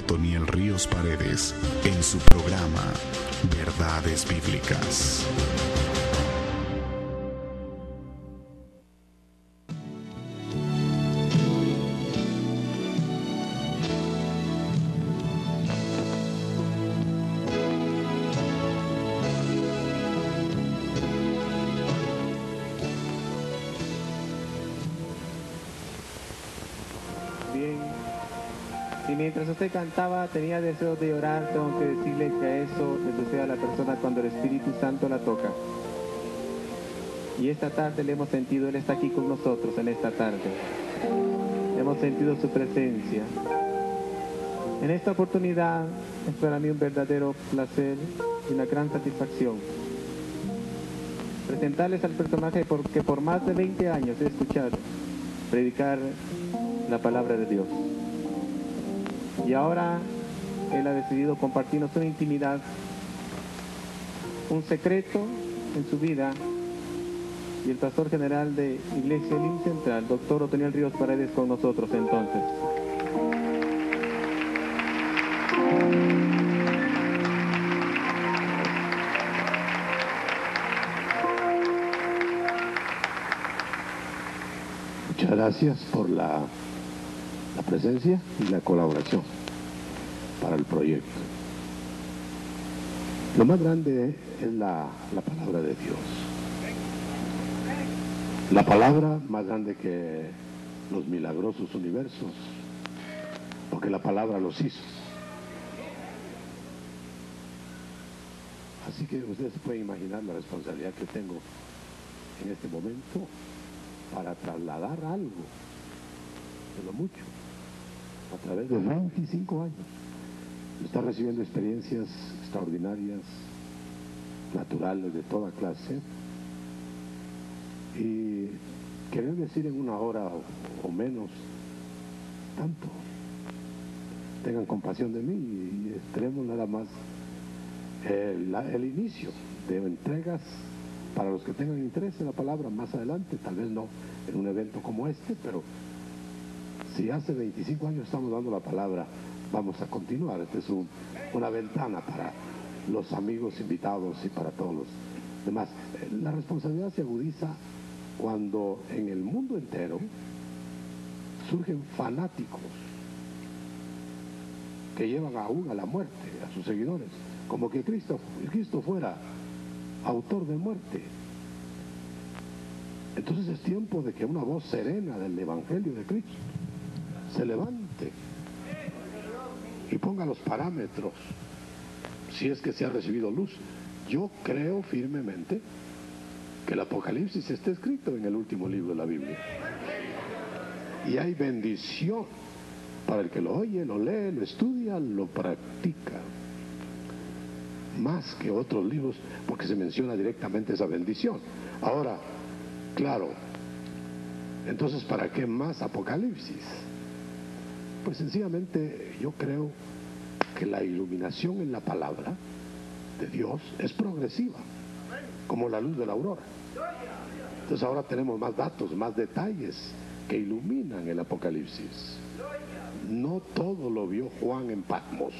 Otoniel Ríos Paredes en su programa Verdades Bíblicas. Mientras usted cantaba, tenía deseo de llorar, tengo que decirle que a eso le sucede a la persona cuando el Espíritu Santo la toca. Y esta tarde le hemos sentido, Él está aquí con nosotros en esta tarde. Hemos sentido su presencia. En esta oportunidad es para mí un verdadero placer y una gran satisfacción presentarles al personaje porque por más de 20 años he escuchado predicar la palabra de Dios. Y ahora Él ha decidido compartirnos una intimidad, un secreto en su vida. Y el pastor general de Iglesia Elim Central, doctor Otoniel Ríos Paredes, con nosotros entonces. Muchas gracias por la presencia y la colaboración para el proyecto. Lo más grande es la palabra de Dios. La palabra más grande que los milagrosos universos, porque la palabra los hizo. Así que ustedes pueden imaginar la responsabilidad que tengo en este momento para trasladar algo de lo mucho a través de 25 años. Está recibiendo experiencias extraordinarias, naturales, de toda clase, y querer decir en una hora o menos tanto. Tengan compasión de mí y esperemos nada más el inicio de entregas para los que tengan interés en la palabra más adelante, tal vez no en un evento como este, pero si hace 25 años estamos dando la palabra, vamos a continuar. Esta es una ventana para los amigos invitados y para todos los demás. La responsabilidad se agudiza cuando en el mundo entero surgen fanáticos que llevan aún a la muerte a sus seguidores, como que Cristo fuera autor de muerte. Entonces es tiempo de que una voz serena del Evangelio de Cristo se levante y ponga los parámetros, si es que se ha recibido luz. Yo creo firmemente que el Apocalipsis está escrito en el último libro de la Biblia. Y hay bendición para el que lo oye, lo lee, lo estudia, lo practica. Más que otros libros, porque se menciona directamente esa bendición. Ahora, claro, entonces, ¿para qué más Apocalipsis? Pues sencillamente yo creo que la iluminación en la palabra de Dios es progresiva, como la luz de la aurora. Entonces ahora tenemos más datos, más detalles que iluminan el Apocalipsis. No todo lo vio Juan en Patmos,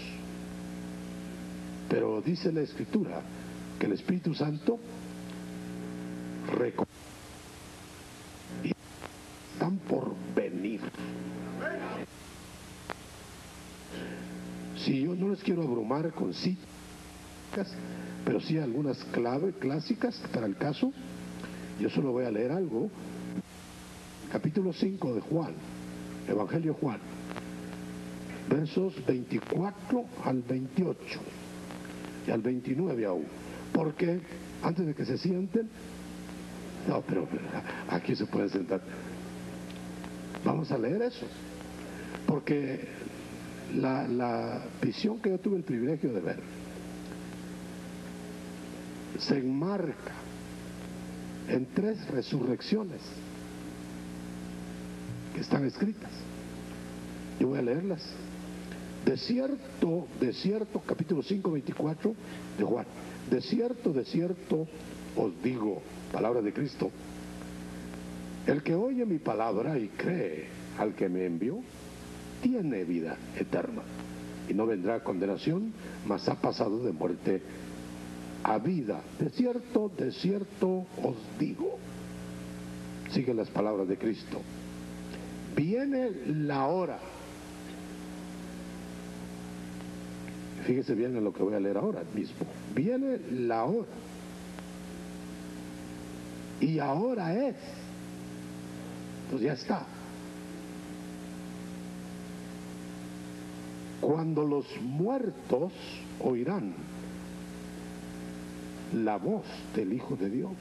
pero dice la Escritura que el Espíritu Santo y están por venir. Si yo no les quiero abrumar con citas, pero sí algunas claves clásicas para el caso, yo solo voy a leer algo. Capítulo 5 de Juan, Evangelio de Juan, versos 24 al 28 y al 29 aún. Porque antes de que se sienten, no, pero aquí se pueden sentar. Vamos a leer eso, porque la visión que yo tuve el privilegio de ver se enmarca en 3 resurrecciones que están escritas. Yo voy a leerlas. De cierto, capítulo 5, 24 de Juan. De cierto os digo, palabra de Cristo, el que oye mi palabra y cree al que me envió, tiene vida eterna y no vendrá condenación, mas ha pasado de muerte a vida. De cierto os digo. Sigue las palabras de Cristo. Viene la hora. Fíjese bien en lo que voy a leer ahora mismo. Viene la hora. Y ahora es. Pues ya está. Cuando los muertos oirán la voz del Hijo de Dios.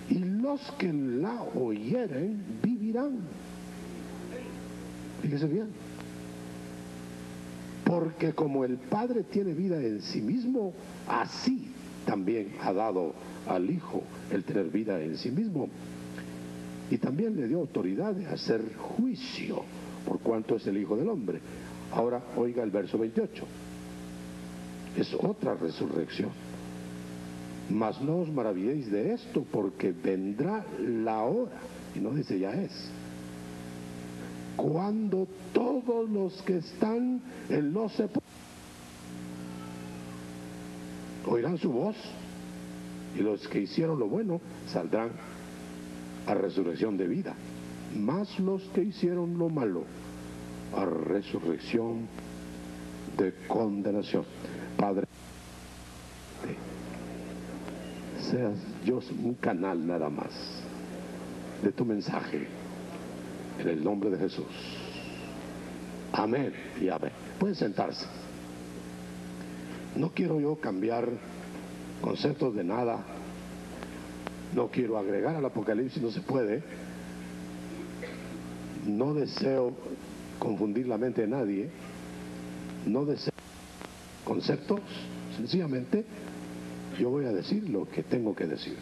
Y los que la oyeren vivirán. Fíjese bien. Porque como el Padre tiene vida en sí mismo, así también ha dado al Hijo el tener vida en sí mismo. Y también le dio autoridad de hacer juicio, por cuanto es el Hijo del Hombre. Ahora oiga el verso 28. Es otra resurrección. Mas no os maravilléis de esto, porque vendrá la hora, y no dice ya es, cuando todos los que están en los sepulcros oirán su voz, y los que hicieron lo bueno saldrán a resurrección de vida, mas los que hicieron lo malo a resurrección de condenación. Padre, seas yo un canal nada más de tu mensaje, en el nombre de Jesús. Amén y amén. Pueden sentarse. No quiero yo cambiar conceptos de nada. No quiero agregar al Apocalipsis, no se puede. No deseo confundir la mente de nadie. No deseo conceptos. Sencillamente yo voy a decir lo que tengo que decir.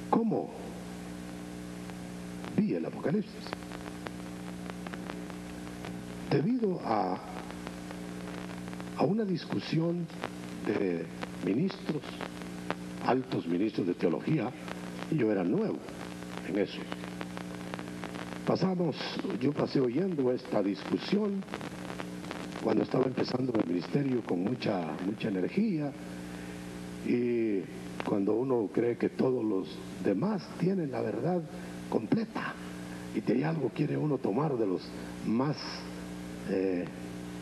¿Cómo vi el Apocalipsis? Debido a una discusión de ministros, altos ministros de teología, y yo era nuevo en eso. Yo pasé oyendo esta discusión cuando estaba empezando el ministerio con mucha energía, y cuando uno cree que todos los demás tienen la verdad completa y de algo quiere uno tomar de los más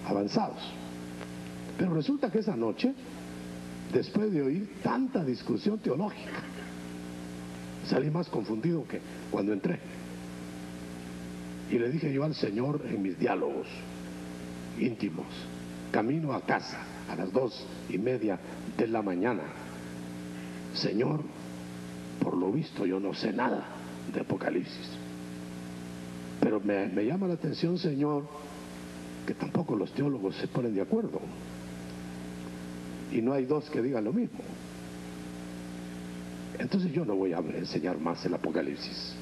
avanzados. Pero resulta que esa noche, después de oír tanta discusión teológica, salí más confundido que cuando entré. Y le dije yo al Señor en mis diálogos íntimos, camino a casa a las 2:30 de la mañana: Señor, por lo visto yo no sé nada de Apocalipsis, pero me llama la atención, Señor, que tampoco los teólogos se ponen de acuerdo y no hay dos que digan lo mismo. Entonces yo no voy a enseñar más el Apocalipsis,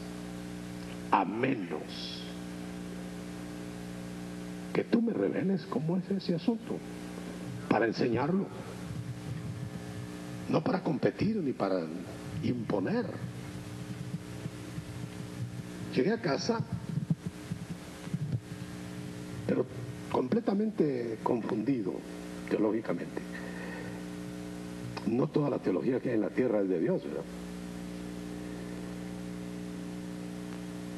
a menos que tú me reveles cómo es ese asunto, para enseñarlo, no para competir ni para imponer. Llegué a casa, pero completamente confundido teológicamente. No toda la teología que hay en la tierra es de Dios, ¿verdad?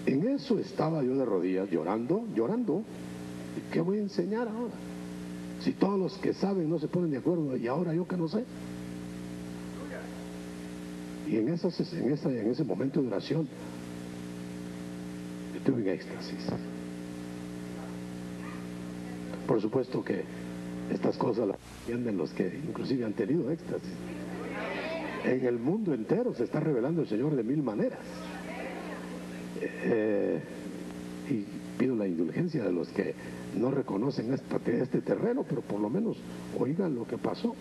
En eso estaba yo de rodillas, llorando. ¿Qué voy a enseñar ahora? Si todos los que saben no se ponen de acuerdo, y ahora yo que no sé. Y en ese momento de oración, estuve en éxtasis. Por supuesto que estas cosas las entienden los que inclusive han tenido éxtasis. En el mundo entero se está revelando el Señor de mil maneras. Y pido la indulgencia de los que no reconocen este terreno, pero por lo menos oigan lo que pasó.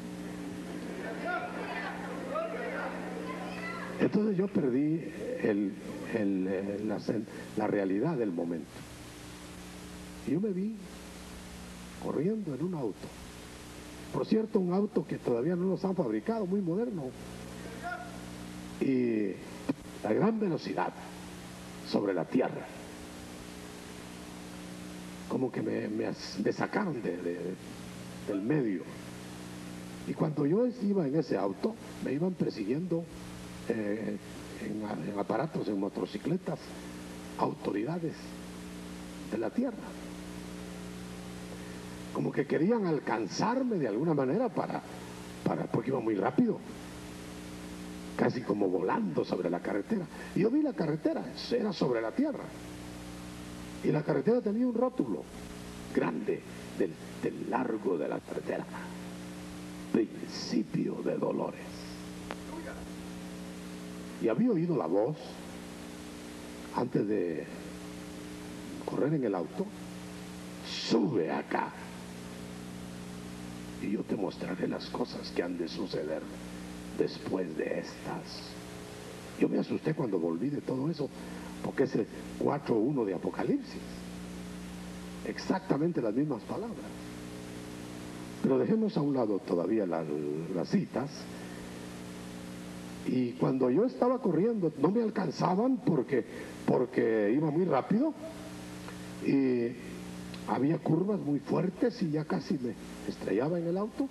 Entonces yo perdí la realidad del momento. Y yo me vi corriendo en un auto. Por cierto, un auto que todavía no los han fabricado, muy moderno. Y a gran velocidad sobre la tierra. como que me sacaron del medio. Y cuando yo iba en ese auto, me iban persiguiendo en aparatos, en motocicletas, autoridades de la tierra. Como que querían alcanzarme de alguna manera porque iba muy rápido, casi como volando sobre la carretera. Y yo vi la carretera, era sobre la tierra. Y la carretera tenía un rótulo grande del largo de la carretera. Principio de dolores. Y había oído la voz antes de correr en el auto: sube acá y yo te mostraré las cosas que han de suceder después de estas. Yo me asusté cuando volví de todo eso, porque es el 4:1 de Apocalipsis, exactamente las mismas palabras. Pero dejemos a un lado todavía las citas. Y cuando yo estaba corriendo, no me alcanzaban porque iba muy rápido y había curvas muy fuertes y ya casi me estrellaba en el auto.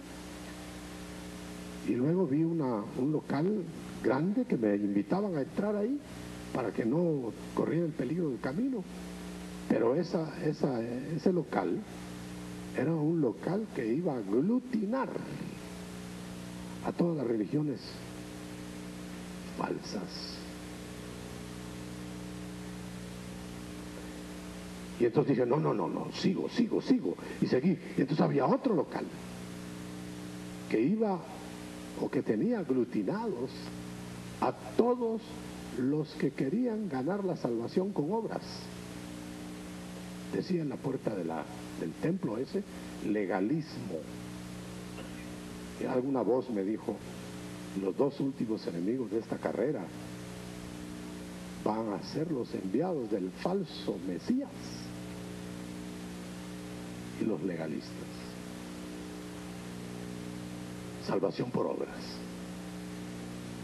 Y luego vi un local grande que me invitaban a entrar ahí para que no corriera el peligro del camino. Pero ese local era un local que iba a aglutinar a todas las religiones falsas. Y entonces dije, no, sigo. Y seguí. Y entonces había otro local que iba o que tenía aglutinados a todos los que querían ganar la salvación con obras. Decía en la puerta del templo ese: legalismo. Y alguna voz me dijo: los dos últimos enemigos de esta carrera van a ser los enviados del falso Mesías y los legalistas. Salvación por obras,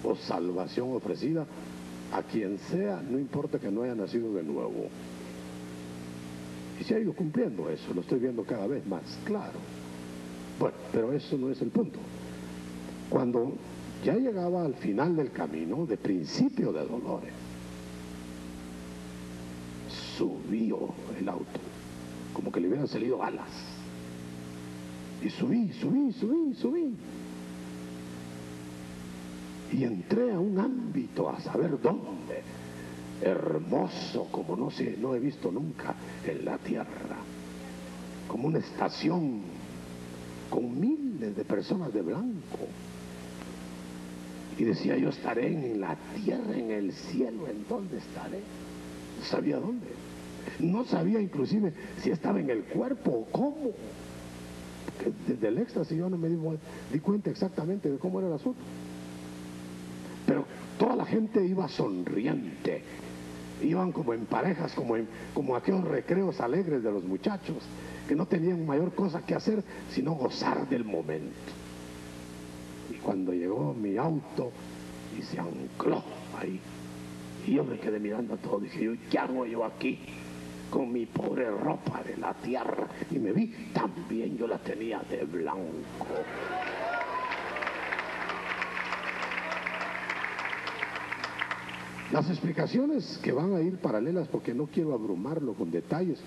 o salvación ofrecida a quien sea, no importa que no haya nacido de nuevo. Y se ha ido cumpliendo eso, lo estoy viendo cada vez más claro. Bueno, pero eso no es el punto. Cuando ya llegaba al final del camino, de principio de dolores, subió el auto, como que le hubieran salido alas. Y subí. Y entré a un ámbito, a saber dónde, hermoso como no he visto nunca en la tierra, como una estación con miles de personas de blanco. Y decía yo: estaré en la tierra, en el cielo. ¿En dónde estaré? No sabía dónde. No sabía inclusive si estaba en el cuerpo o cómo. Desde el éxtasis yo no me di cuenta exactamente de cómo era el asunto. Pero toda la gente iba sonriente. Iban como en parejas, como aquellos recreos alegres de los muchachos, que no tenían mayor cosa que hacer sino gozar del momento. Y cuando llegó mi auto y se ancló ahí, y yo me quedé mirando a todo, dije yo: ¿qué hago yo aquí con mi pobre ropa de la tierra? Y me vi, también yo la tenía de blanco. Las explicaciones que van a ir paralelas, porque no quiero abrumarlo con detalles,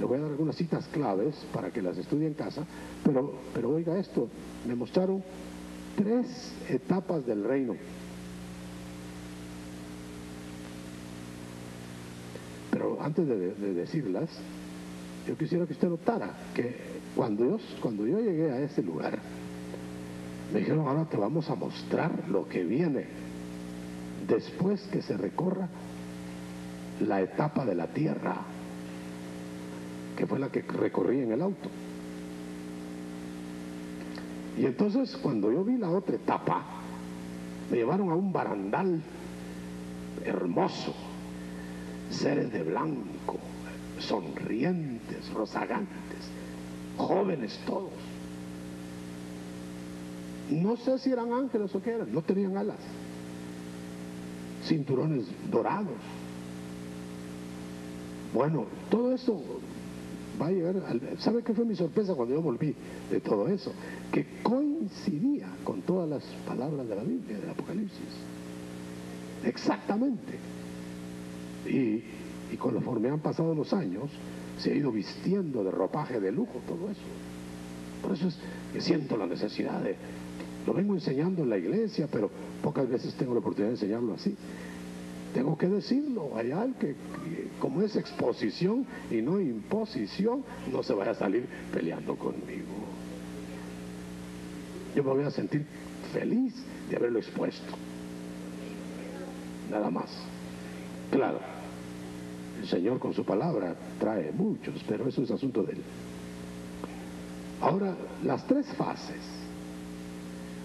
le voy a dar algunas citas claves para que las estudie en casa, pero oiga esto: me mostraron 3 etapas del reino. Pero antes de decirlas, yo quisiera que usted notara que cuando yo llegué a ese lugar, me dijeron: ahora te vamos a mostrar lo que viene después que se recorra la etapa de la tierra, que fue la que recorrí en el auto. Y entonces, cuando yo vi la otra etapa, me llevaron a un barandal hermoso, seres de blanco, sonrientes, rozagantes, jóvenes todos. No sé si eran ángeles o qué eran, no tenían alas, cinturones dorados. Bueno, todo eso va a llegar, ¿sabe qué fue mi sorpresa cuando yo volví de todo eso? Que coincidía con todas las palabras de la Biblia, del Apocalipsis. Exactamente. Y conforme han pasado los años, se ha ido vistiendo de ropaje de lujo todo eso. Por eso es que siento la necesidad de... Lo vengo enseñando en la iglesia, pero pocas veces tengo la oportunidad de enseñarlo así. Tengo que decirlo, hay algo que como es exposición y no imposición, no se vaya a salir peleando conmigo. Yo me voy a sentir feliz de haberlo expuesto. Nada más. Claro, el Señor con su palabra trae muchos, pero eso es asunto de Él. Ahora, las tres fases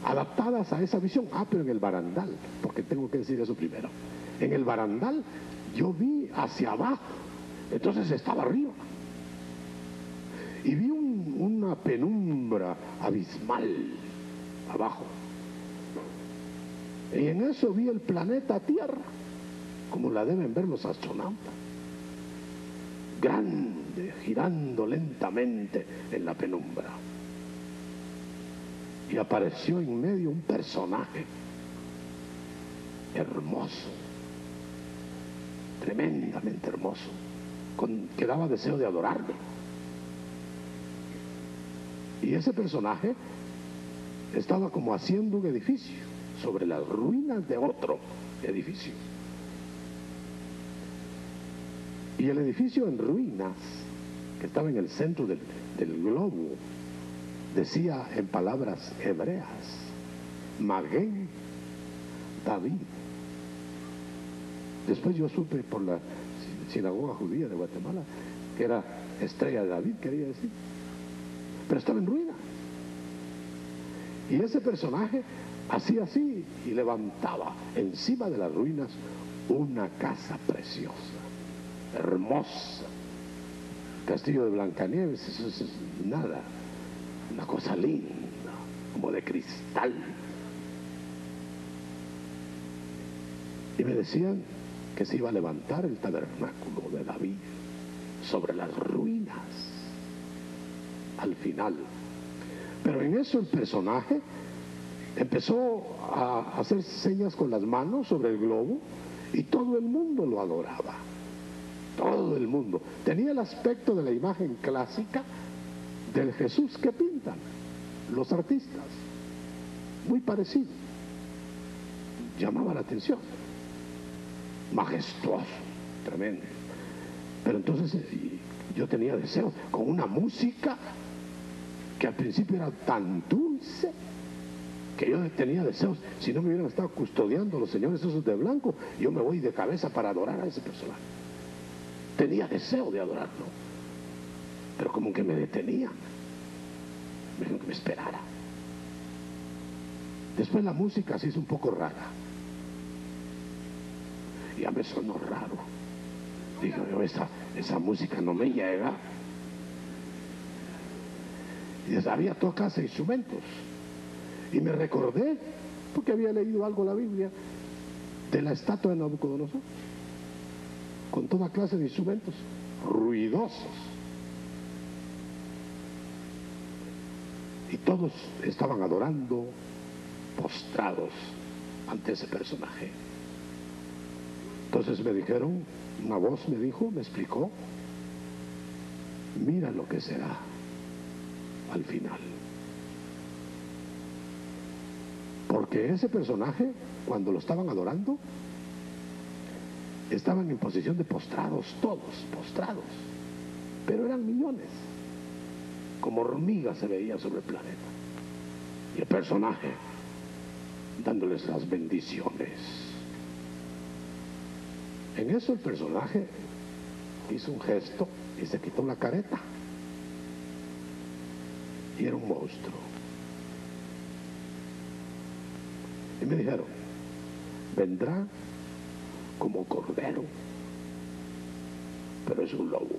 adaptadas a esa visión. Pero en el barandal, porque tengo que decir eso primero. En el barandal yo vi hacia abajo, entonces estaba arriba. Y vi una penumbra abismal abajo. Y en eso vi el planeta Tierra, como la deben ver los astronautas. Grande, girando lentamente en la penumbra. Y apareció en medio un personaje hermoso, tremendamente hermoso, que daba deseo de adorarlo. Y ese personaje estaba como haciendo un edificio sobre las ruinas de otro edificio. Y el edificio en ruinas, que estaba en el centro del globo, decía en palabras hebreas, Maguen David. Después yo supe por la sinagoga judía de Guatemala que era estrella de David, quería decir, pero estaba en ruina. Y ese personaje hacía así y levantaba encima de las ruinas una casa preciosa, hermosa, castillo de Blancanieves. Eso es nada, una cosa linda, como de cristal. Y me decían que se iba a levantar el tabernáculo de David sobre las ruinas al final. Pero en eso el personaje empezó a hacer señas con las manos sobre el globo y todo el mundo lo adoraba. Todo el mundo. Tenía el aspecto de la imagen clásica del Jesús que pintan los artistas. Muy parecido. Llamaba la atención. Majestuoso, tremendo. Pero entonces yo tenía deseos con una música que al principio era tan dulce que yo tenía deseos. Si no me hubieran estado custodiando los señores esos de blanco, yo me voy de cabeza para adorar a ese personaje. Tenía deseo de adorarlo, pero como que me detenía. Me dijeron que me esperara. Después la música se hizo un poco rara. Ya me sonó raro. Dije yo, esa música no me llega. Y había toda clase de instrumentos. Y me recordé, porque había leído algo en la Biblia, de la estatua de Nabucodonosor, con toda clase de instrumentos ruidosos. Y todos estaban adorando, postrados ante ese personaje. Entonces me dijeron, una voz me dijo, me explicó, mira lo que será al final. Porque ese personaje, cuando lo estaban adorando, estaban en posición de postrados, todos postrados, pero eran millones, como hormigas se veían sobre el planeta. Y el personaje dándoles las bendiciones. En eso el personaje hizo un gesto y se quitó la careta. Y era un monstruo. Y me dijeron, vendrá como cordero, pero es un lobo.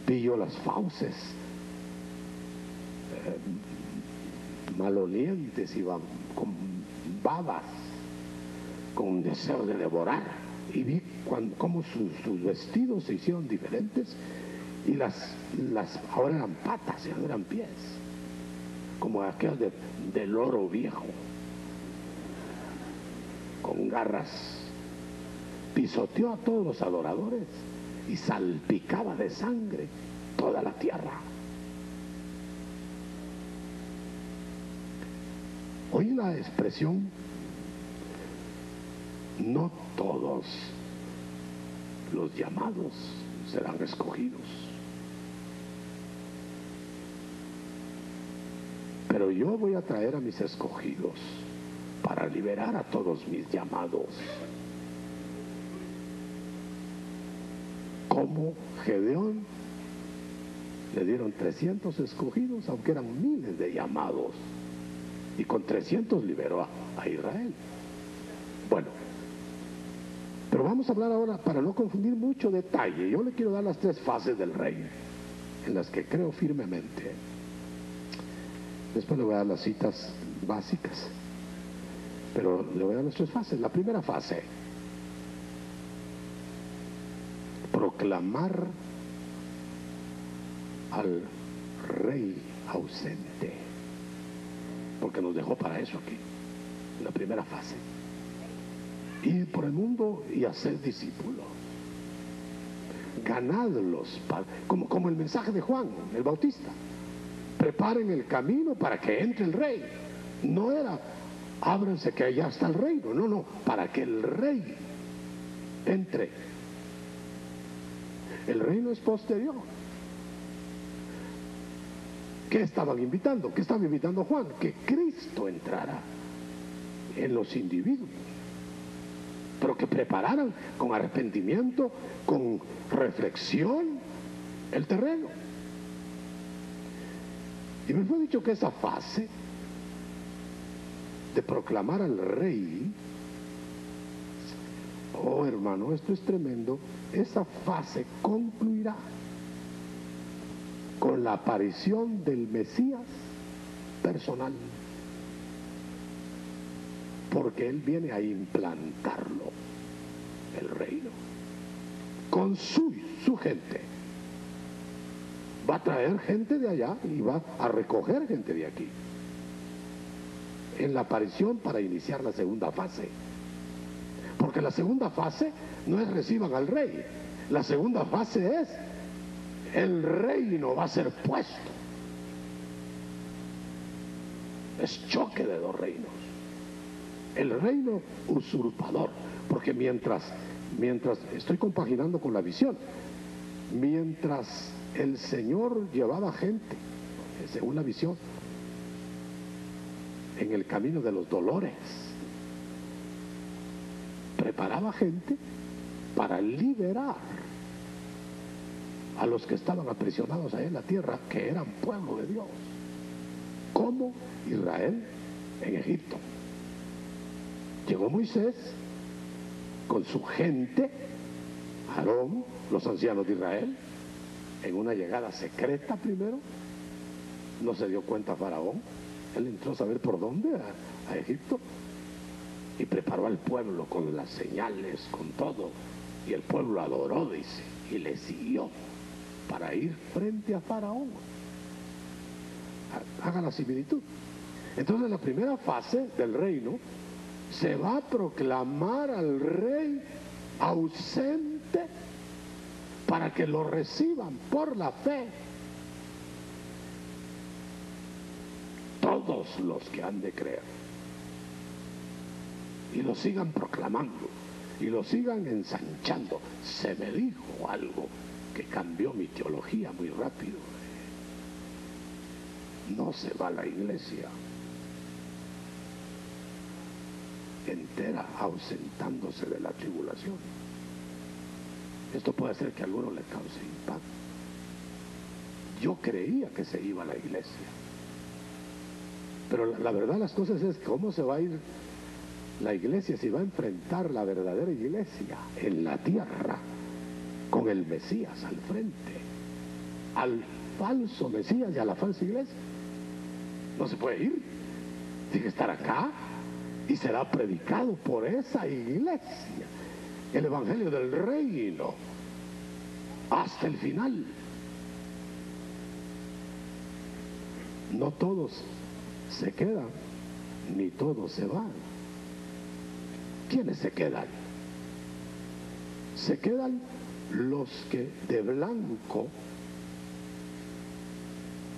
Vi yo las fauces malolientes, iban con babas, con deseo de devorar, y vi cómo sus vestidos se hicieron diferentes, y ahora eran patas, ya no eran pies, como aquellos del oro viejo, con garras. Pisoteó a todos los adoradores y salpicaba de sangre toda la tierra. Hoy la expresión, no todos los llamados serán escogidos, pero yo voy a traer a mis escogidos para liberar a todos mis llamados. Como Gedeón le dieron 300 escogidos, aunque eran miles de llamados, y con 300 liberó a Israel. Bueno, pero vamos a hablar ahora, para no confundir mucho detalle, yo le quiero dar las 3 fases del reino, en las que creo firmemente. Después le voy a dar las citas básicas, pero le voy a dar las 3 fases. La primera fase: proclamar al rey ausente, porque nos dejó para eso aquí, en la primera fase. Ir por el mundo y hacer discípulos, ganadlos, como el mensaje de Juan el Bautista: preparen el camino para que entre el rey. No era ábranse que allá está el reino, no, para que el rey entre. El reino es posterior. ¿Qué estaban invitando? ¿Qué estaba invitando Juan? Que Cristo entrara en los individuos, pero que prepararan con arrepentimiento, con reflexión, el terreno. Y me fue dicho que esa fase de proclamar al rey, oh hermano, esto es tremendo, esa fase concluirá con la aparición del Mesías personal, porque él viene a implantarlo, el reino, con su gente. Va a traer gente de allá y va a recoger gente de aquí, en la aparición, para iniciar la segunda fase. Porque la segunda fase no es reciban al rey, la segunda fase es el reino va a ser puesto. Es choque de 2 reinos. El reino usurpador, porque mientras estoy compaginando con la visión, mientras el Señor llevaba gente, según la visión, en el camino de los dolores, preparaba gente para liberar a los que estaban aprisionados ahí en la tierra, que eran pueblo de Dios, como Israel en Egipto. Llegó Moisés con su gente, Aarón, los ancianos de Israel, en una llegada secreta primero. No se dio cuenta Faraón, él entró a saber por dónde, a Egipto, y preparó al pueblo con las señales, con todo, y el pueblo adoró, dice, y le siguió para ir frente a Faraón. Haga la similitud. Entonces, en la primera fase del reino se va a proclamar al rey ausente para que lo reciban por la fe todos los que han de creer, y lo sigan proclamando y lo sigan ensanchando. Se me dijo algo que cambió mi teología muy rápido. No se va la iglesia entera ausentándose de la tribulación. Esto puede hacer que a alguno le cause impacto. Yo creía que se iba la iglesia, pero la verdad de las cosas es cómo se va a ir la iglesia si va a enfrentar la verdadera iglesia en la tierra con el Mesías al frente, al falso Mesías y a la falsa iglesia. No se puede ir, tiene que estar acá y será predicado por esa iglesia el evangelio del reino hasta el final. No todos se quedan, ni todos se van. ¿Quiénes se quedan? Se quedan los que de blanco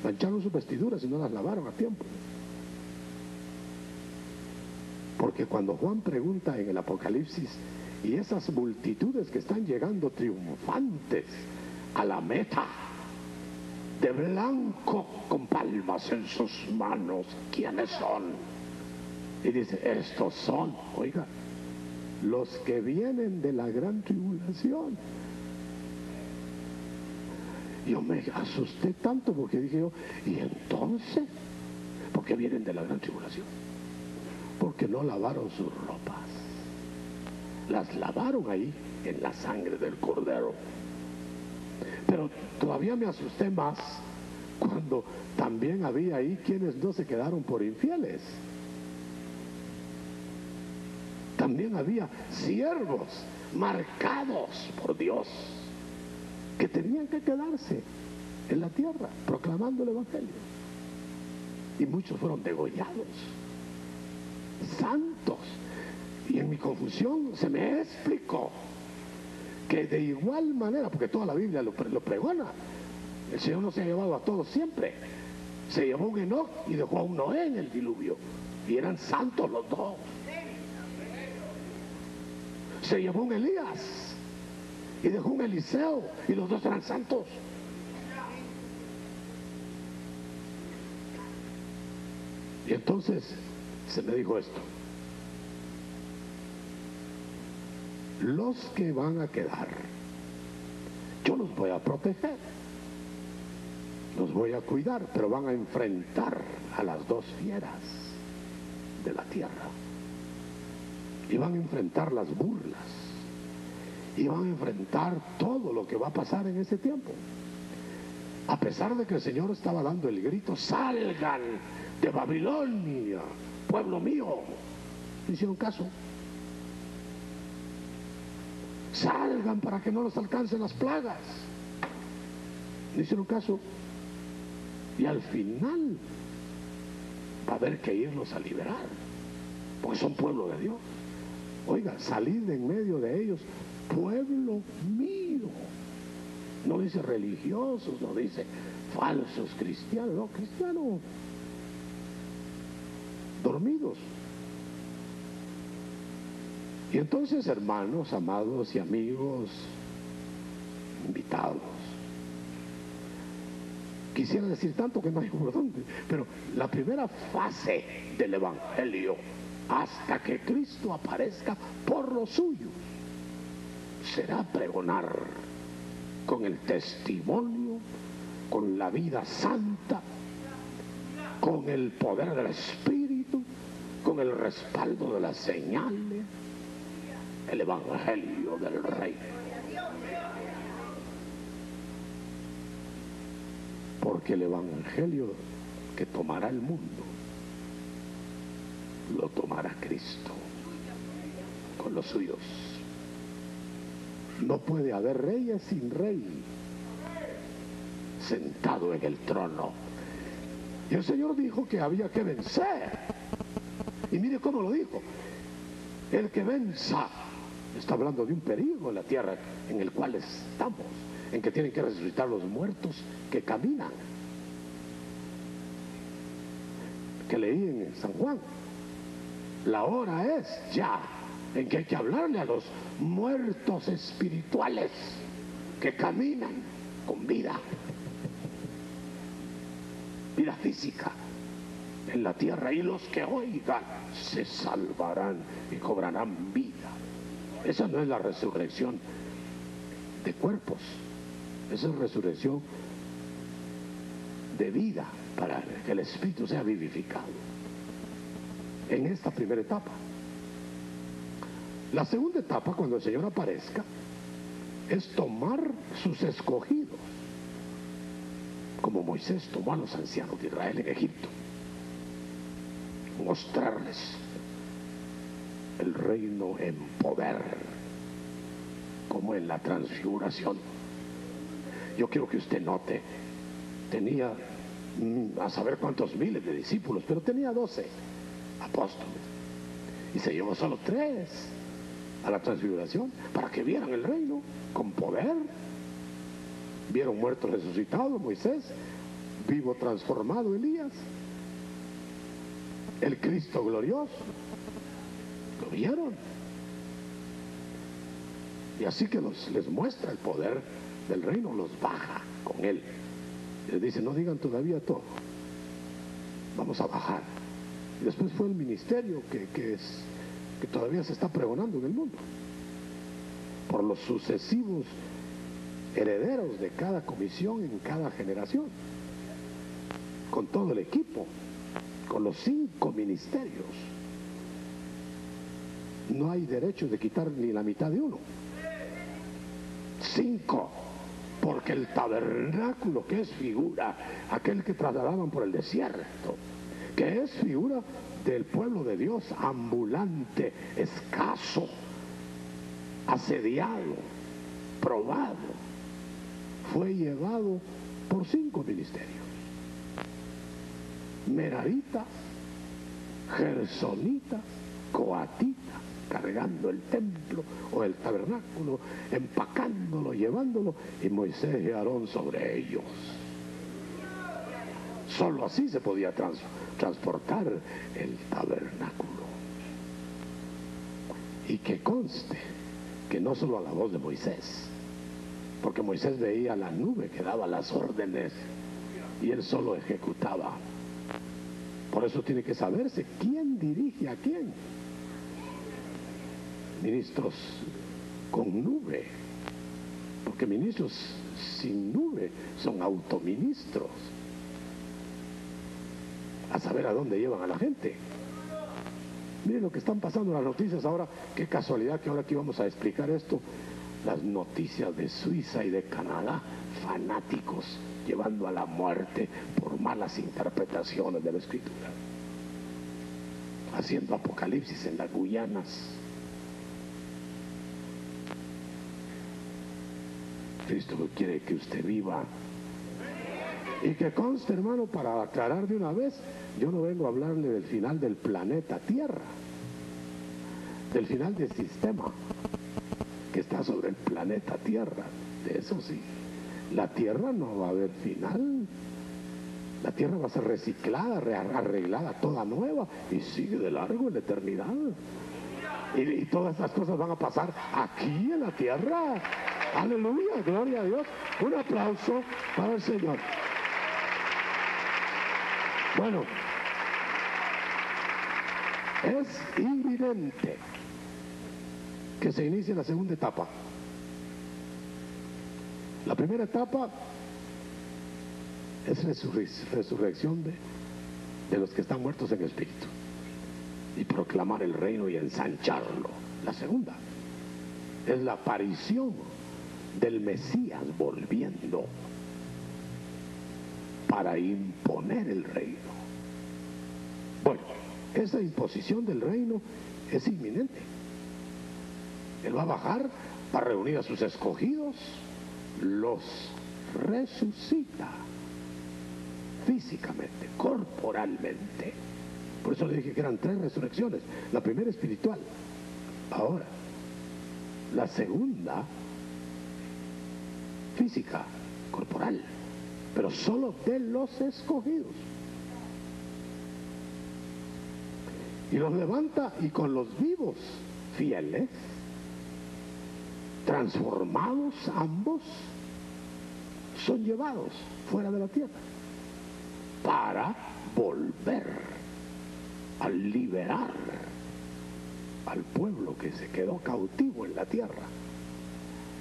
mancharon sus vestiduras y no las lavaron a tiempo. Porque cuando Juan pregunta en el Apocalipsis, y esas multitudes que están llegando triunfantes a la meta, de blanco con palmas en sus manos, ¿quiénes son? Y dice, estos son, oiga, los que vienen de la gran tribulación. Yo me asusté tanto porque dije yo, ¿y entonces? ¿Por qué vienen de la gran tribulación? Porque no lavaron sus ropas. Las lavaron ahí en la sangre del Cordero. Pero todavía me asusté más cuando también había ahí quienes no se quedaron por infieles. También había siervos marcados por Dios que tenían que quedarse en la tierra proclamando el evangelio. Y muchos fueron degollados, santos. Y en mi confusión se me explicó que de igual manera, porque toda la Biblia lo pregona, el Señor no se ha llevado a todos siempre. Se llevó un Enoc y dejó a un Noé en el diluvio, y eran santos los dos. Se llevó un Elías y dejó un Eliseo, y los dos eran santos. Y entonces se me dijo esto: los que van a quedar, yo los voy a proteger, los voy a cuidar, pero van a enfrentar a las dos fieras de la tierra, y van a enfrentar las burlas, y van a enfrentar todo lo que va a pasar en ese tiempo. A pesar de que el Señor estaba dando el grito, salgan de Babilonia, pueblo mío, no hicieron caso. Salgan para que no los alcancen las plagas, no hicieron caso. Y al final va a haber que irlos a liberar, porque son pueblo de Dios. Oiga, salid de en medio de ellos, pueblo mío. No dice religiosos, no dice falsos cristianos, no, cristianos dormidos. Y entonces, hermanos, amados y amigos, invitados, quisiera decir tanto que no hay por dónde, pero la primera fase del evangelio, hasta que Cristo aparezca por los suyos, será pregonar con el testimonio, con la vida santa, con el poder del Espíritu, con el respaldo de las señales, el evangelio del Rey. Porque el evangelio que tomará el mundo lo tomará Cristo con los suyos. No puede haber reyes sin rey sentado en el trono. Y el Señor dijo que había que vencer. Y mire cómo lo dijo: el que venza. Está hablando de un peligro en la tierra en el cual estamos, en que tienen que resucitar los muertos que caminan, que leí en San Juan. La hora es ya en que hay que hablarle a los muertos espirituales que caminan con vida física en la tierra, y los que oigan se salvarán y cobrarán vida. Esa no es la resurrección de cuerpos, esa es resurrección de vida, para que el espíritu sea vivificado en esta primera etapa. La segunda etapa, cuando el Señor aparezca, es tomar sus escogidos, como Moisés tomó a los ancianos de Israel en Egipto, mostrarles el reino en poder, como en la transfiguración. Yo quiero que usted note, tenía a saber cuántos miles de discípulos, pero tenía 12 apóstoles y se llevó solo 3 a la transfiguración para que vieran el reino con poder. Vieron muerto resucitado Moisés, vivo transformado Elías, el Cristo glorioso. Lo vieron. Y así que les muestra el poder del reino, los baja con él. Les dice, no digan todavía todo, vamos a bajar. Y después fue el ministerio que todavía se está pregonando en el mundo por los sucesivos herederos de cada comisión en cada generación, con todo el equipo, con los 5 ministerios. No hay derecho de quitar ni la mitad de uno. 5, porque el tabernáculo, que es figura, aquel que trasladaban por el desierto, que es figura del pueblo de Dios, ambulante, escaso, asediado, probado, fue llevado por 5 ministerios: meraritas, gersonitas, coatitas, cargando el templo o el tabernáculo, empacándolo, llevándolo, y Moisés y Aarón sobre ellos. Solo así se podía transportar el tabernáculo. Y que conste que no solo a la voz de Moisés, porque Moisés veía la nube que daba las órdenes y él solo ejecutaba. Por eso tiene que saberse quién dirige a quién. Ministros con nube, porque ministros sin nube son autoministros, a saber a dónde llevan a la gente. Miren lo que están pasando en las noticias ahora. Qué casualidad que ahora aquí vamos a explicar esto. Las noticias de Suiza y de Canadá, fanáticos llevando a la muerte por malas interpretaciones de la Escritura, haciendo apocalipsis en las Guyanas. Cristo quiere que usted viva. Y que conste, hermano, para aclarar de una vez, yo no vengo a hablarle del final del planeta Tierra, del final del sistema que está sobre el planeta Tierra. De eso sí, la Tierra no va a haber final. La Tierra va a ser reciclada, arreglada, toda nueva, y sigue de largo en la eternidad. Y todas estas cosas van a pasar aquí en la Tierra. Aleluya, gloria a Dios. Un aplauso para el Señor. Bueno, es inminente que se inicie la segunda etapa. La primera etapa es resurrección de los que están muertos en espíritu y proclamar el reino y ensancharlo. La segunda es la aparición del Mesías volviendo para imponer el reino. Bueno, esa imposición del reino es inminente. Él va a bajar para reunir a sus escogidos, los resucita físicamente, corporalmente. Por eso le dije que eran 3 resurrecciones. La primera espiritual, ahora. La segunda física, corporal, pero solo de los escogidos. Y los levanta, y con los vivos fieles, transformados ambos, son llevados fuera de la tierra para volver a liberar al pueblo que se quedó cautivo en la tierra.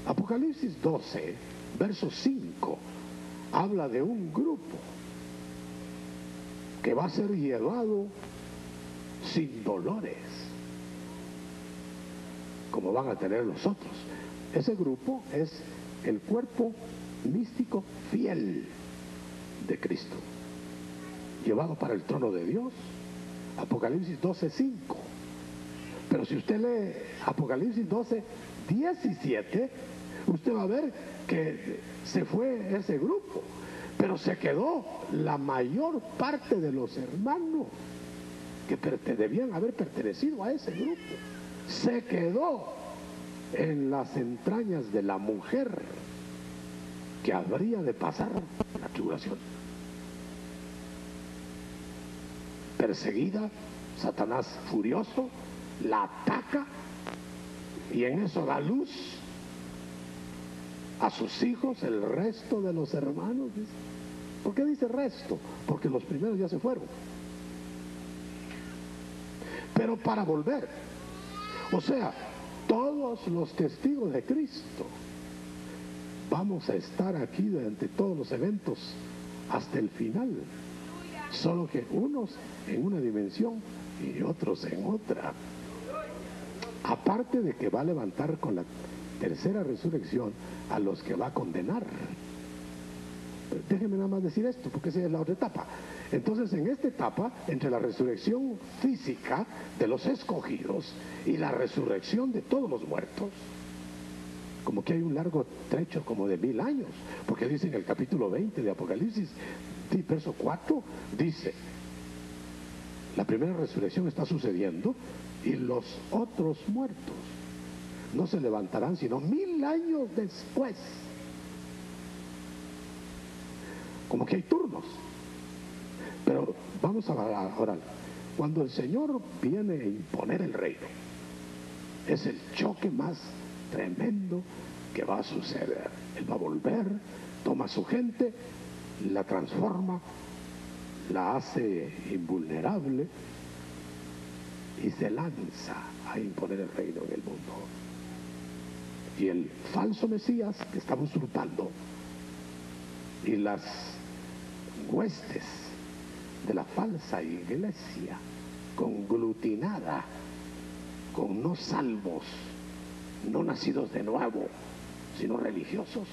Apocalipsis 12, verso 5, habla de un grupo que va a ser llevado sin dolores, como van a tener los otros. Ese grupo es el cuerpo místico fiel de Cristo, llevado para el trono de Dios. Apocalipsis 12:5. Pero si usted lee Apocalipsis 12, 17, usted va a ver que se fue ese grupo, pero se quedó la mayor parte de los hermanos que debían haber pertenecido a ese grupo. Se quedó en las entrañas de la mujer que habría de pasar la tribulación. Perseguida, Satanás furioso la ataca y en eso da luz a sus hijos, el resto de los hermanos. ¿Por qué dice resto? Porque los primeros ya se fueron. Pero para volver, o sea, todos los testigos de Cristo vamos a estar aquí durante todos los eventos hasta el final, solo que unos en una dimensión y otros en otra. Aparte de que va a levantar con la tercera resurrección a los que va a condenar. Déjenme nada más decir esto, porque esa es la otra etapa. Entonces, en esta etapa, entre la resurrección física de los escogidos y la resurrección de todos los muertos, como que hay un largo trecho como de 1000 años, porque dice en el capítulo 20 de Apocalipsis, verso 4, dice, la primera resurrección está sucediendo y los otros muertos no se levantarán sino 1000 años después. Como que hay turnos. Pero vamos a orar. Cuando el Señor viene a imponer el reino, es el choque más tremendo que va a suceder. Él va a volver, toma a su gente, la transforma, la hace invulnerable y se lanza a imponer el reino en el mundo. Y el falso Mesías que estaba usurpando y las huestes de la falsa iglesia conglutinada con no salvos, no nacidos de nuevo, sino religiosos,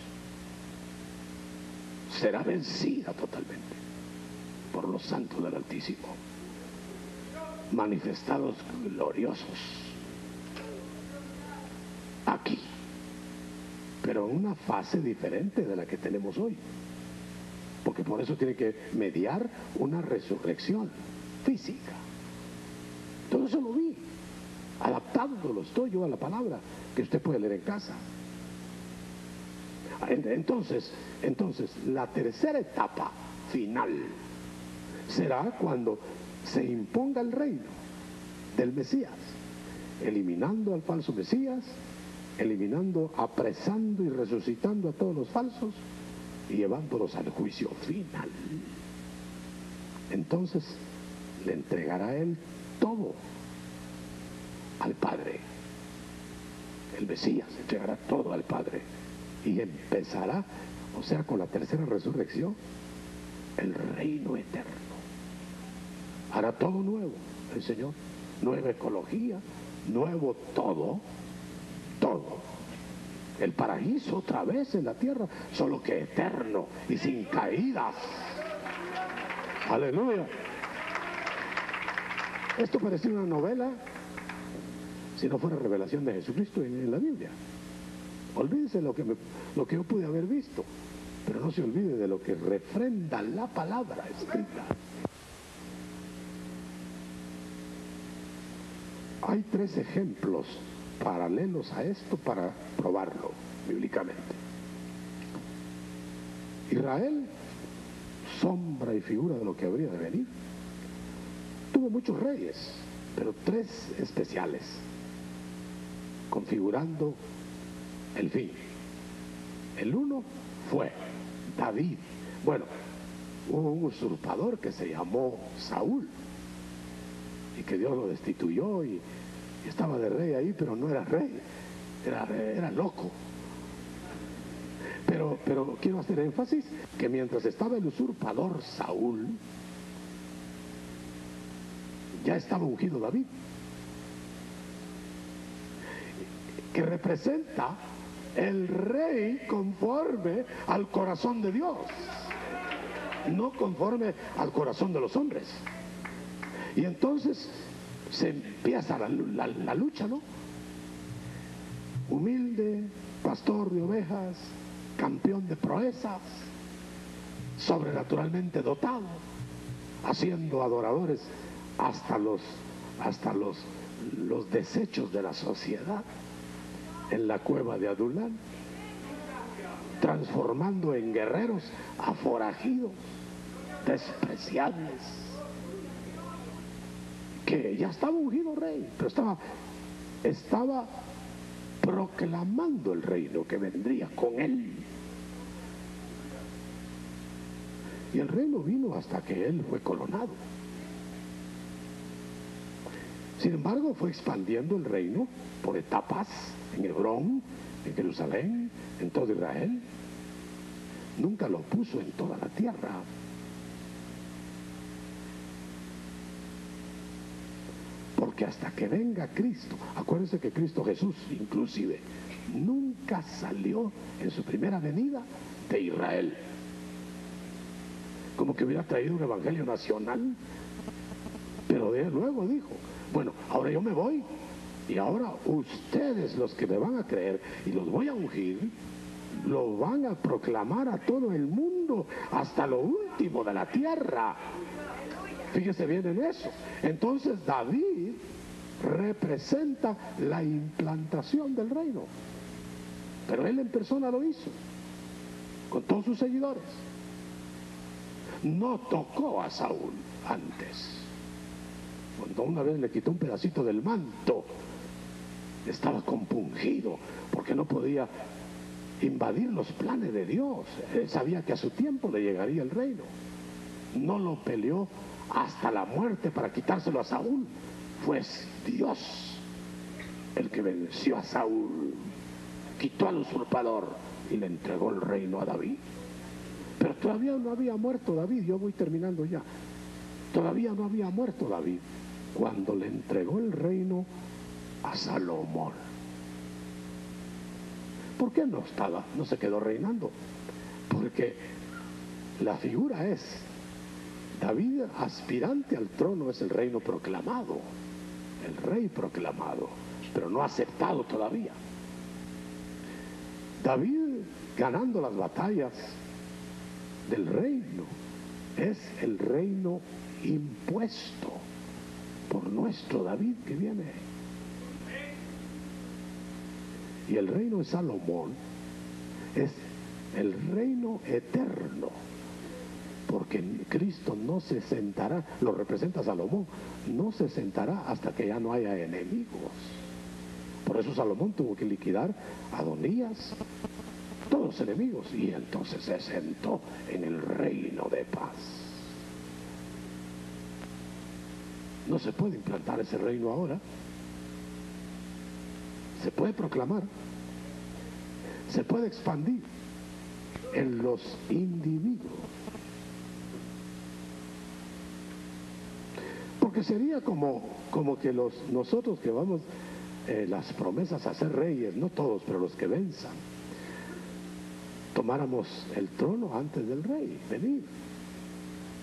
será vencida totalmente por los santos del Altísimo, manifestados gloriosos aquí, pero en una fase diferente de la que tenemos hoy, porque por eso tiene que mediar una resurrección física. Todo eso lo vi, adaptándolo estoy yo a la palabra que usted puede leer en casa. Entonces, la tercera etapa final será cuando se imponga el reino del Mesías, eliminando al falso Mesías, eliminando, apresando y resucitando a todos los falsos y llevándolos al juicio final. Entonces le entregará él todo al Padre. El Mesías le entregará todo al Padre y empezará, o sea, con la tercera resurrección, el reino eterno. Hará todo nuevo el Señor, nueva ecología, nuevo todo, todo. El paraíso otra vez en la tierra, solo que eterno y sin caídas. Aleluya. Esto parecía una novela si no fuera revelación de Jesucristo en la Biblia. Olvídese lo que yo pude haber visto, pero no se olvide de lo que refrenda la palabra escrita. Hay 3 ejemplos paralelos a esto para probarlo bíblicamente. Israel, sombra y figura de lo que habría de venir, tuvo muchos reyes, pero 3 especiales, configurando el fin. El uno fue David. Bueno, hubo un usurpador que se llamó Saúl y que Dios lo destituyó y estaba de rey ahí, pero no era rey, era loco. Pero quiero hacer énfasis que mientras estaba el usurpador Saúl, ya estaba ungido David, que representa el rey conforme al corazón de Dios, no conforme al corazón de los hombres. Y entonces se empieza la lucha, ¿no? Humilde, pastor de ovejas, campeón de proezas, sobrenaturalmente dotado, haciendo adoradores hasta los desechos de la sociedad en la cueva de Adulán, transformando en guerreros a forajidos, despreciables, que ya estaba ungido rey, pero estaba proclamando el reino que vendría con él. Y el reino vino hasta que él fue coronado. Sin embargo, fue expandiendo el reino por etapas en Hebrón, en Jerusalén, en todo Israel. Nunca lo puso en toda la tierra. Porque hasta que venga Cristo, acuérdense que Cristo Jesús inclusive nunca salió en su primera venida de Israel. Como que hubiera traído un evangelio nacional. Pero luego dijo, bueno, ahora yo me voy y ahora ustedes, los que me van a creer y los voy a ungir, lo van a proclamar a todo el mundo hasta lo último de la tierra. Fíjese bien en eso. Entonces David representa la implantación del reino, pero él en persona lo hizo con todos sus seguidores. No tocó a Saúl antes. Cuando una vez le quitó un pedacito del manto, estaba compungido porque no podía invadir los planes de Dios. Él sabía que a su tiempo le llegaría el reino. No lo peleó hasta la muerte para quitárselo a Saúl. Fue Dios el que venció a Saúl, quitó al usurpador y le entregó el reino a David. Pero todavía no había muerto David. Yo voy terminando ya. Todavía no había muerto David cuando le entregó el reino a Salomón. ¿Por qué no se quedó reinando? Porque la figura es David, aspirante al trono, es el reino proclamado, el rey proclamado, pero no aceptado todavía. David ganando las batallas del reino es el reino impuesto por nuestro David que viene. Y el reino de Salomón es el reino eterno, porque Cristo no se sentará, lo representa Salomón, no se sentará hasta que ya no haya enemigos. Por eso Salomón tuvo que liquidar a Adonías, todos los enemigos, y entonces se sentó en el reino de paz. No se puede implantar ese reino ahora. Se puede proclamar, se puede expandir en los individuos. Porque sería como que nosotros que vamos las promesas a ser reyes, no todos, pero los que venzan, tomáramos el trono antes del rey venir.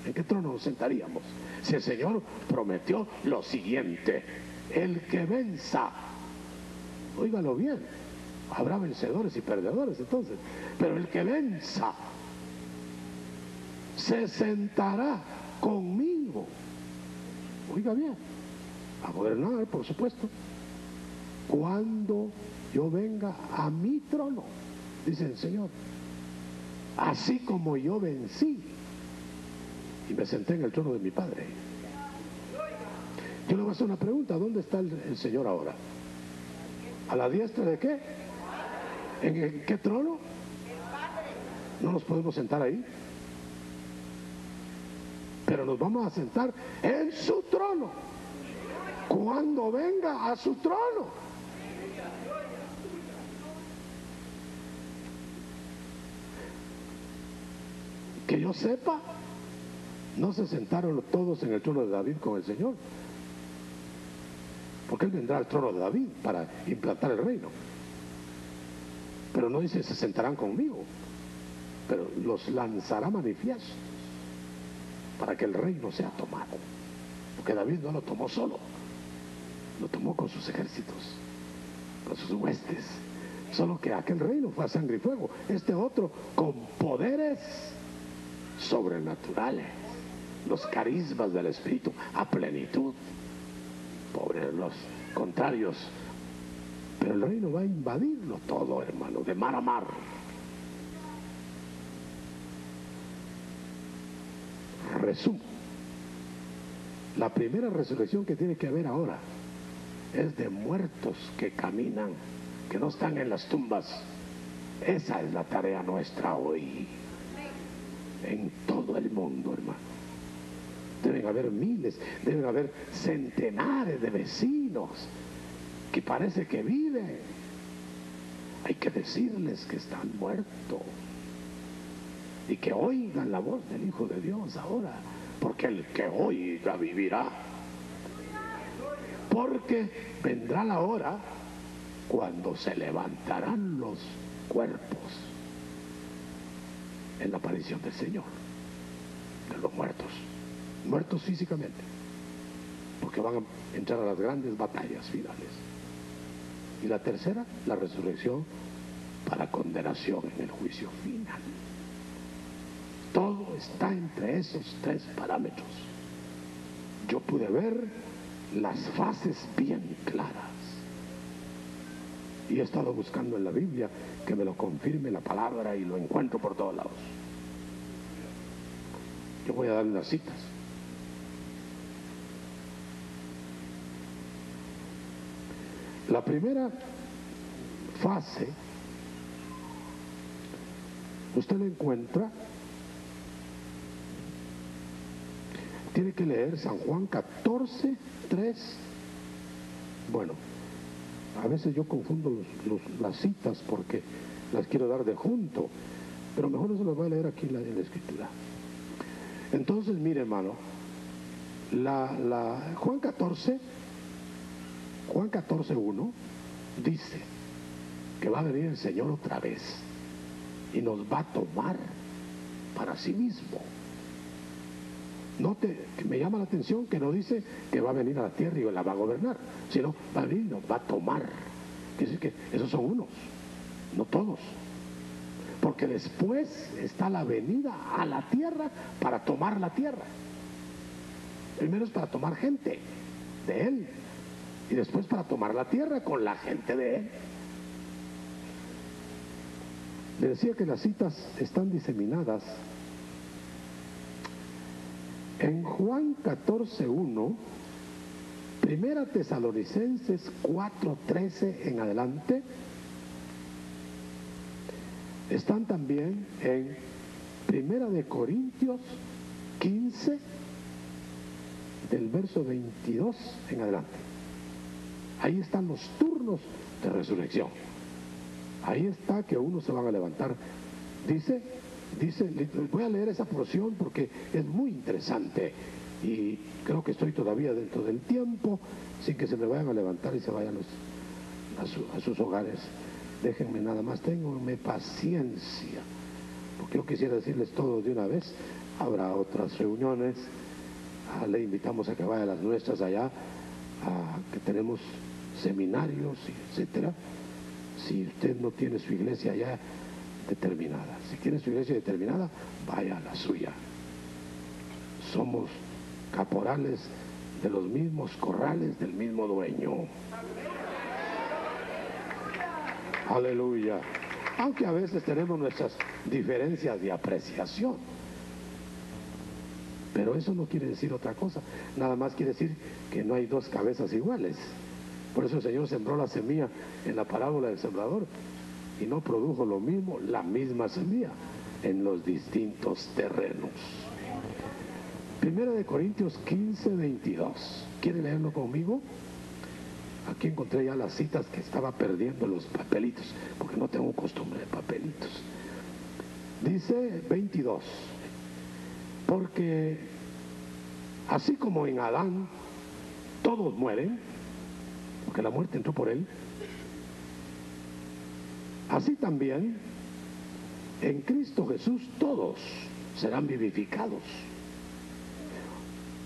¿En qué trono nos sentaríamos? Si el Señor prometió lo siguiente: el que venza, óigalo bien, habrá vencedores y perdedores entonces, pero el que venza se sentará conmigo, oiga bien, a gobernar, por supuesto, cuando yo venga a mi trono, dice el Señor, así como yo vencí y me senté en el trono de mi Padre. Yo le voy a hacer una pregunta: ¿dónde está el Señor ahora? ¿A la diestra de qué? ¿En qué trono? No nos podemos sentar ahí, pero nos vamos a sentar en su trono cuando venga a su trono. Que yo sepa, no se sentaron todos en el trono de David con el Señor, porque Él vendrá al trono de David para implantar el reino. Pero no dice se sentarán conmigo, pero los lanzará manifiestos para que el reino sea tomado, porque David no lo tomó solo, lo tomó con sus ejércitos, con sus huestes. Solo que aquel reino fue a sangre y fuego. Este otro con poderes sobrenaturales, los carismas del Espíritu a plenitud. Pobres los contrarios. Pero el reino va a invadirlo todo, hermano, de mar a mar. Resumo. La primera resurrección que tiene que haber ahora es de muertos que caminan, que no están en las tumbas. Esa es la tarea nuestra hoy. En todo el mundo, hermano. Deben haber miles, deben haber centenares de vecinos que parece que viven. Hay que decirles que están muertos y que oigan la voz del Hijo de Dios ahora, porque el que oiga vivirá. Porque vendrá la hora cuando se levantarán los cuerpos en la aparición del Señor, de los muertos físicamente, porque van a entrar a las grandes batallas finales. Y la tercera, la resurrección para condenación en el juicio final. Todo está entre esos tres parámetros. Yo pude ver las fases bien claras y he estado buscando en la Biblia que me lo confirme la palabra y lo encuentro por todos lados. Yo voy a dar unas citas. La primera fase usted la encuentra, tiene que leer San Juan 14, 3. Bueno, a veces yo confundo las citas porque las quiero dar de junto, pero mejor no se las voy a leer aquí en la Escritura. Entonces, mire, hermano, Juan 14:1 dice que va a venir el Señor otra vez y nos va a tomar para sí mismo. Note que me llama la atención que no dice que va a venir a la tierra y la va a gobernar, sino va a venir y nos va a tomar. Quiere decir que esos son unos, no todos. Porque después está la venida a la tierra para tomar la tierra. Primero es para tomar gente de Él y después para tomar la tierra con la gente de Él. Le decía que las citas están diseminadas en Juan 14:1, Primera Tesalonicenses 4:13 en adelante. Están también en Primera de Corintios 15, del verso 22 en adelante. Ahí están los turnos de resurrección. Ahí está que unos se van a levantar. Dice, voy a leer esa porción porque es muy interesante y creo que estoy todavía dentro del tiempo sin que se me vayan a levantar y se vayan a sus hogares. Déjenme nada más, ténganme paciencia, porque yo quisiera decirles todo de una vez. Habrá otras reuniones, le invitamos a que vaya a las nuestras allá, que tenemos seminarios, etcétera. Si usted no tiene su iglesia allá determinada, si tiene su iglesia determinada, vaya a la suya. Somos caporales de los mismos corrales del mismo dueño. Aleluya. Aunque a veces tenemos nuestras diferencias de apreciación, pero eso no quiere decir otra cosa. Nada más quiere decir que no hay dos cabezas iguales. Por eso el Señor sembró la semilla en la parábola del sembrador y no produjo lo mismo, la misma semilla en los distintos terrenos. Primera de Corintios 15:22. ¿Quiere leerlo conmigo? Aquí encontré ya las citas que estaba perdiendo los papelitos, porque no tengo costumbre de papelitos. Dice 22. Porque así como en Adán todos mueren, porque la muerte entró por él, así también en Cristo Jesús todos serán vivificados.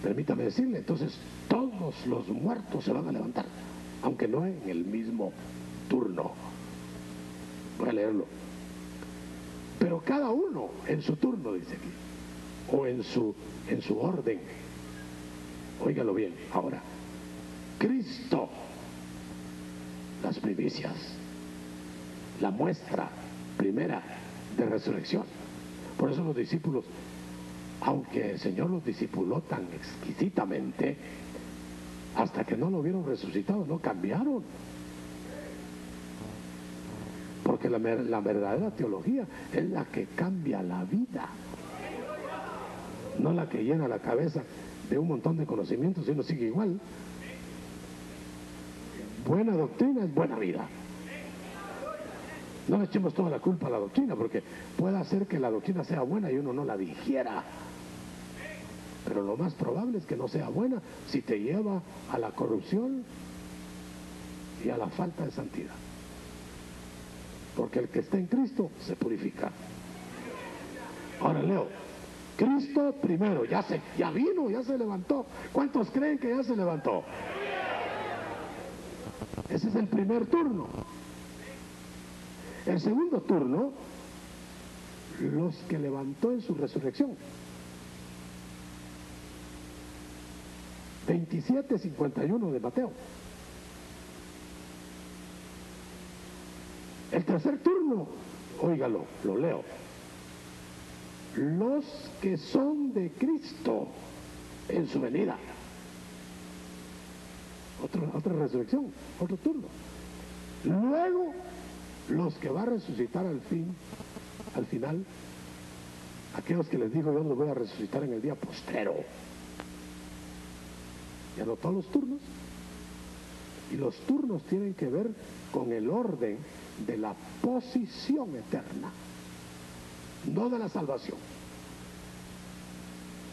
permítame decirle, entonces todos los muertos se van a levantar, aunque no en el mismo turno. Voy a leerlo. Pero cada uno en su turno, dice aquí, o en su orden. Óigalo bien. Ahora, Cristo, las primicias, la muestra primera de resurrección. Por eso los discípulos, aunque el Señor los discipuló tan exquisitamente, hasta que no lo vieron resucitado, no cambiaron. Porque la verdadera teología es la que cambia la vida, no la que llena la cabeza de un montón de conocimientos y uno sigue igual. Buena doctrina es buena vida. No le echemos toda la culpa a la doctrina, porque puede hacer que la doctrina sea buena y uno no la digiera. Pero lo más probable es que no sea buena si te lleva a la corrupción y a la falta de santidad. Porque el que está en Cristo se purifica. Ahora leo. Cristo primero, ya vino, ya se levantó. ¿Cuántos creen que ya se levantó? Ese es el primer turno. El segundo turno, los que levantó en su resurrección. 27:51 de Mateo. El tercer turno, óigalo, lo leo. Los que son de Cristo en su venida. Otra resurrección, otro turno. Luego, los que va a resucitar al final, aquellos que les dijo yo los voy a resucitar en el día postrero. ¿Ya notó los turnos? Y los turnos tienen que ver con el orden de la posición eterna, no de la salvación.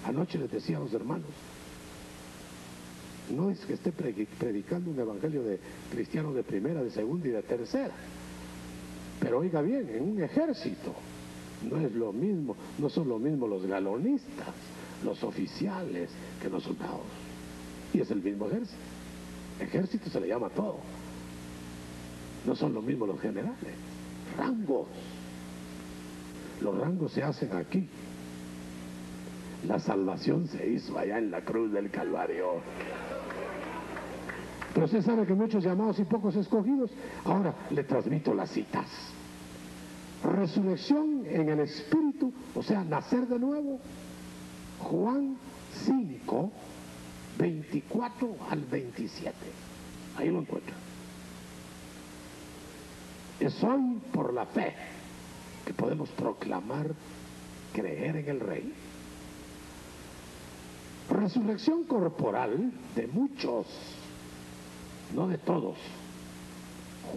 Anoche les decía a los hermanos, no es que esté predicando un evangelio de cristianos de primera, de segunda y de tercera, pero oiga bien, en un ejército no es lo mismo, no son lo mismo los galonistas, los oficiales, que los soldados. Y es el mismo ejército. Ejército se le llama todo. No son lo mismo los generales. Rangos. Los rangos se hacen aquí. La salvación se hizo allá en la cruz del Calvario. Pero usted sabe que muchos llamados y pocos escogidos. Ahora le transmito las citas. Resurrección en el Espíritu, o sea, nacer de nuevo. Juan 5, 24 al 27. Ahí lo encuentran. Es hoy por la fe que podemos proclamar, creer en el Rey. Resurrección corporal de muchos, no de todos.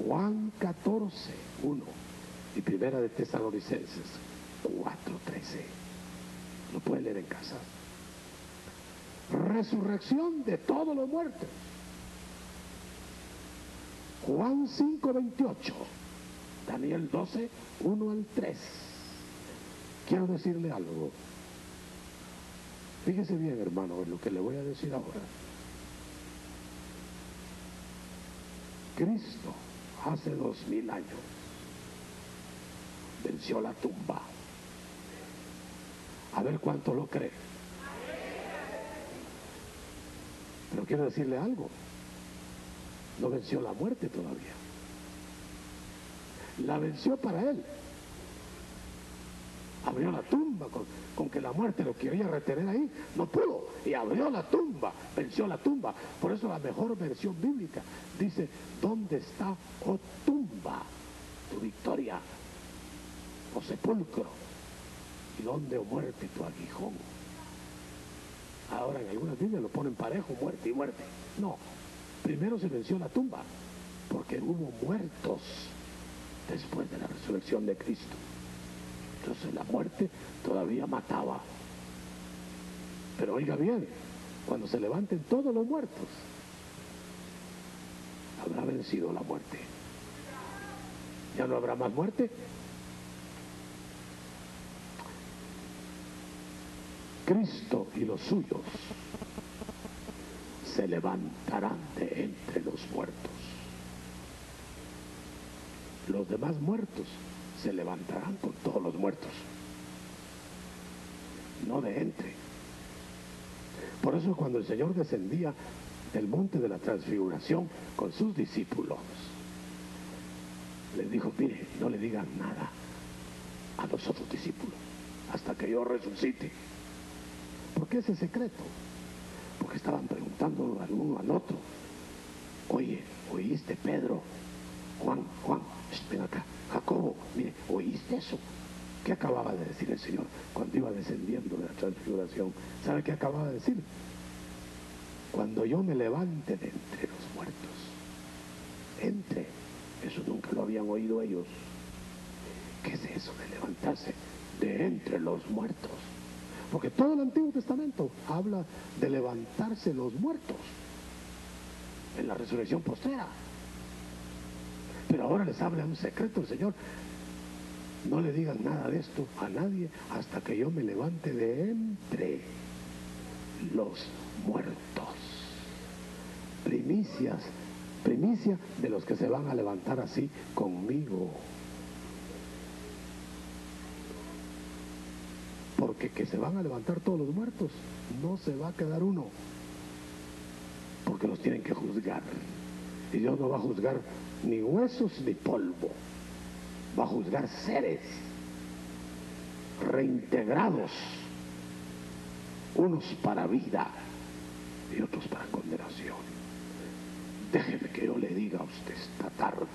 Juan 14, 1 y Primera de Tesalonicenses 4, 13. Lo pueden leer en casa. Resurrección de todos los muertos. Juan 5, 28. Daniel 12, 1 al 3. Quiero decirle algo. Fíjese bien, hermano, en lo que le voy a decir ahora. Cristo, hace 2000 años, venció la tumba. A ver cuánto lo cree. Pero quiero decirle algo. No venció la muerte todavía. La venció para él. Abrió la tumba con que la muerte lo quería retener ahí. No pudo. Y abrió la tumba. Venció la tumba. Por eso la mejor versión bíblica dice: ¿dónde está, oh tumba, tu victoria, oh sepulcro? ¿Y dónde, oh muerte, tu aguijón? Ahora en algunas Biblias lo ponen parejo, muerte y muerte. No. Primero se venció la tumba, porque hubo muertos después de la resurrección de Cristo. Entonces la muerte todavía mataba. Pero oiga bien, cuando se levanten todos los muertos, habrá vencido la muerte. ¿Ya no habrá más muerte? Cristo y los suyos se levantarán de entre los muertos. Los demás muertos se levantarán con todos los muertos, no de entre. Por eso cuando el Señor descendía del monte de la transfiguración con sus discípulos, les dijo: mire, no le digan nada a los otros discípulos hasta que yo resucite. ¿Por qué ese secreto? Porque estaban preguntando al uno al otro: oye, ¿oíste, Pedro? Juan, ven acá. Jacobo, mire, ¿oíste eso? ¿Qué acababa de decir el Señor cuando iba descendiendo de la transfiguración? ¿Sabe qué acababa de decir? Cuando yo me levante de entre los muertos. Entre. Eso nunca lo habían oído ellos. ¿Qué es eso de levantarse de entre los muertos? Porque todo el Antiguo Testamento habla de levantarse los muertos en la resurrección postrera. Pero ahora les habla un secreto el Señor: no le digan nada de esto a nadie hasta que yo me levante de entre los muertos. Primicia de los que se van a levantar así conmigo. Porque que se van a levantar todos los muertos, no se va a quedar uno, porque los tienen que juzgar. Y Dios no va a juzgar ni huesos ni polvo, va a juzgar seres reintegrados, unos para vida y otros para condenación. Déjeme que yo le diga a usted esta tarde: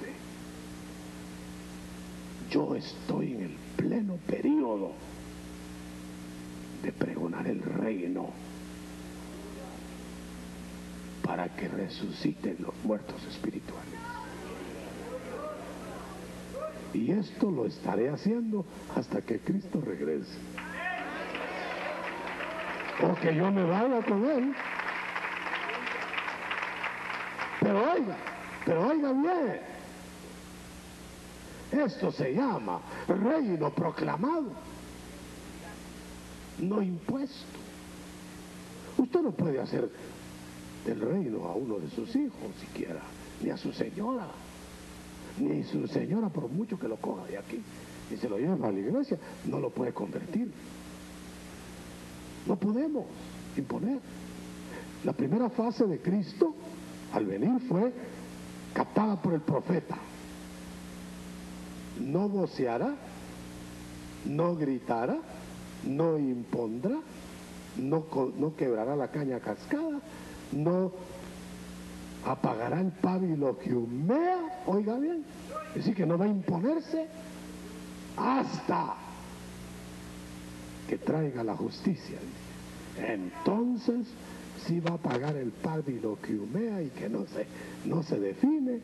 yo estoy en el pleno periodo de pregonar el reino para que resuciten los muertos espirituales. Y esto lo estaré haciendo hasta que Cristo regrese, o que yo me vaya con Él. Pero oiga bien, esto se llama reino proclamado, no impuesto. Usted no puede hacer del reino a uno de sus hijos siquiera, ni a su señora, ni su señora, por mucho que lo coja de aquí y se lo lleve a la iglesia, no lo puede convertir. No podemos imponer. La primera fase de Cristo al venir fue captada por el profeta: no voceará, no gritará, no impondrá, no quebrará la caña cascada, no apagará el pábilo que humea. Oiga bien, es decir, que no va a imponerse hasta que traiga la justicia, dice. Entonces sí va a apagar el pábilo que humea y que no se define,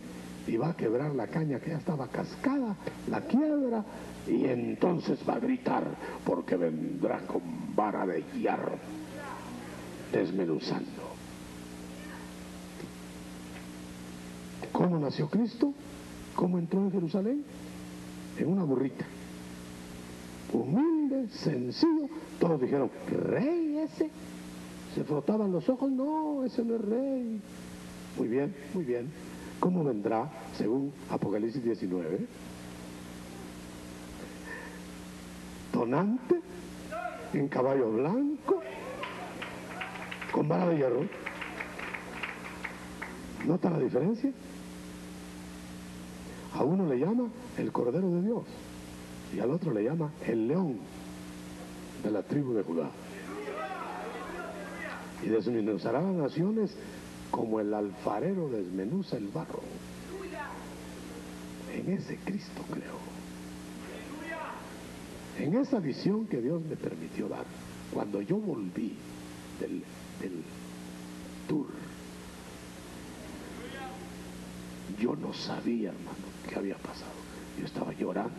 y va a quebrar la caña que ya estaba cascada, la quiebra, y entonces va a gritar, porque vendrá con vara de hierro desmenuzando. ¿Cómo nació Cristo? ¿Cómo entró en Jerusalén? En una burrita, humilde, sencillo. Todos dijeron: ¿rey ese? Se frotaban los ojos: no, ese no es rey. Muy bien, muy bien. ¿Cómo vendrá según Apocalipsis 19? Tonante, en caballo blanco, con vara de hierro. ¿Nota la diferencia? A uno le llama el Cordero de Dios y al otro le llama el León de la tribu de Judá. Y desmenuzará las naciones como el alfarero desmenuza el barro. En ese Cristo creo. En esa visión que Dios me permitió dar, cuando yo volví del tour, yo no sabía, hermano, qué había pasado. Yo estaba llorando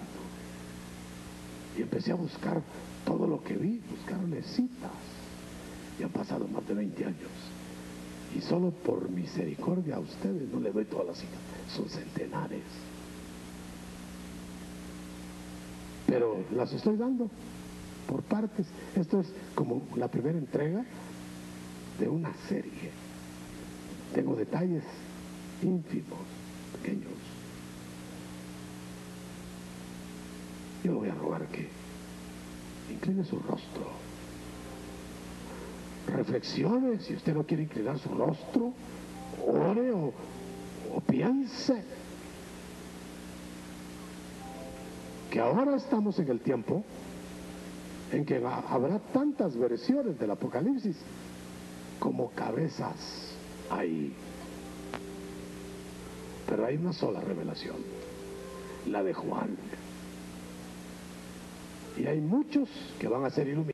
y empecé a buscar todo lo que vi, buscarle citas. Y han pasado más de 20 años. Y solo por misericordia a ustedes no le doy todas las citas, son centenares. Pero las estoy dando por partes. Esto es como la primera entrega de una serie tengo detalles ínfimos, pequeños. Yo le voy a rogar que incline su rostro. Reflexione, si usted no quiere inclinar su rostro, ore o piense que ahora estamos en el tiempo en que habrá tantas versiones del Apocalipsis como cabezas hay. Pero hay una sola revelación, la de Juan. Y hay muchos que van a ser iluminados.